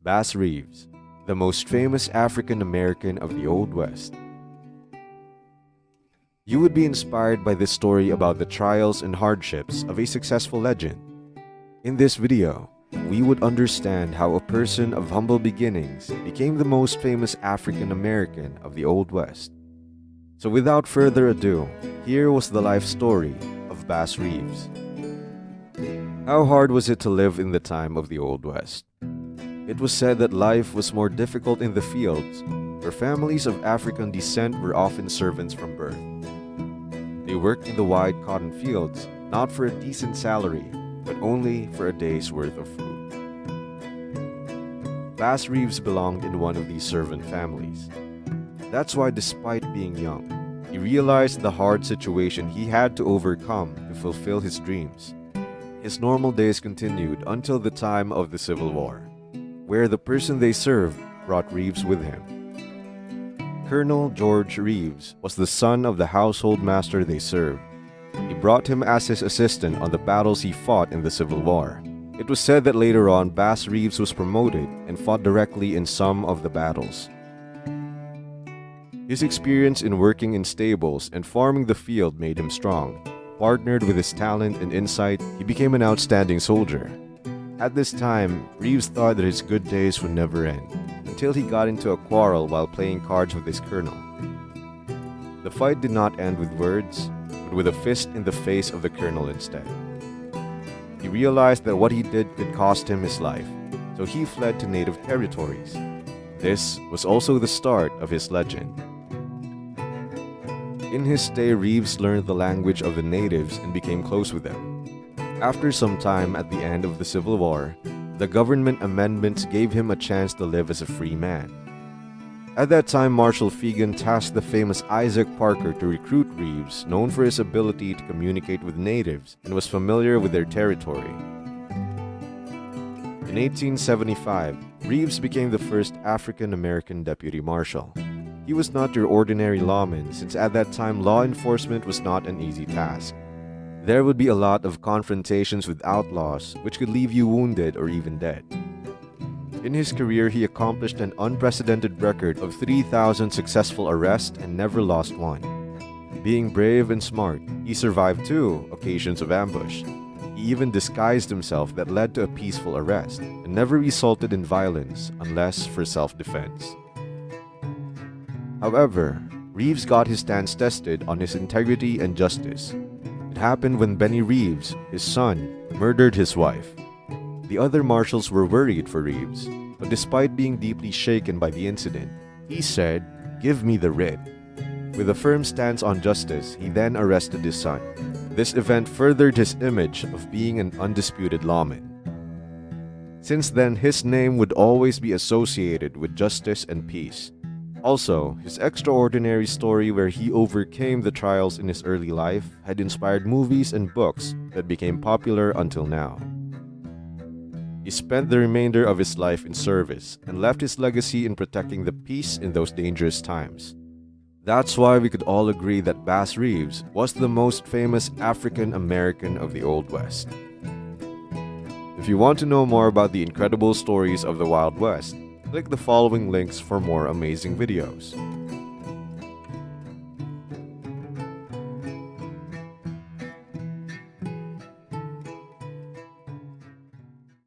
Bass Reeves, the most famous African American of the Old West. You would be inspired by this story about the trials and hardships of a successful legend. In this video, we would understand how a person of humble beginnings became the most famous African American of the Old West. So without further ado, here was the life story of Bass Reeves. How hard was it to live in the time of the Old West? It was said that life was more difficult in the fields, where families of African descent were often servants from birth. They worked in the wide cotton fields, not for a decent salary, but only for a day's worth of food. Bass Reeves belonged in one of these servant families. That's why, despite being young, he realized the hard situation he had to overcome to fulfill his dreams. His normal days continued until the time of the Civil War, where the person they served brought Reeves with him. Colonel George Reeves was the son of the household master they served. He brought him as his assistant on the battles he fought in the Civil War. It was said that later on Bass Reeves was promoted and fought directly in some of the battles. His experience in working in stables and farming the field made him strong. Partnered with his talent and insight, he became an outstanding soldier. At this time, Reeves thought that his good days would never end, until he got into a quarrel while playing cards with his colonel. The fight did not end with words, but with a fist in the face of the colonel instead. He realized that what he did could cost him his life, so he fled to native territories. This was also the start of his legend. In his stay, Reeves learned the language of the natives and became close with them. After some time at the end of the Civil War, the government amendments gave him a chance to live as a free man. At that time, Marshal Fegan tasked the famous Isaac Parker to recruit Reeves, known for his ability to communicate with natives and was familiar with their territory. In 1875, Reeves became the first African-American deputy marshal. He was not your ordinary lawman, since at that time law enforcement was not an easy task. There would be a lot of confrontations with outlaws, which could leave you wounded or even dead. In his career, he accomplished an unprecedented record of 3,000 successful arrests and never lost one. Being brave and smart, he survived 2 occasions of ambush. He even disguised himself that led to a peaceful arrest, and never resulted in violence unless for self-defense. However, Reeves got his stance tested on his integrity and justice. It happened when Benny Reeves, his son, murdered his wife. The other marshals were worried for Reeves, but despite being deeply shaken by the incident, he said, "Give me the writ." With a firm stance on justice, he then arrested his son. This event furthered his image of being an undisputed lawman. Since then, his name would always be associated with justice and peace. Also, his extraordinary story where he overcame the trials in his early life had inspired movies and books that became popular until now. He spent the remainder of his life in service and left his legacy in protecting the peace in those dangerous times. That's why we could all agree that Bass Reeves was the most famous African American of the Old West. If you want to know more about the incredible stories of the Wild West, click the following links for more amazing videos.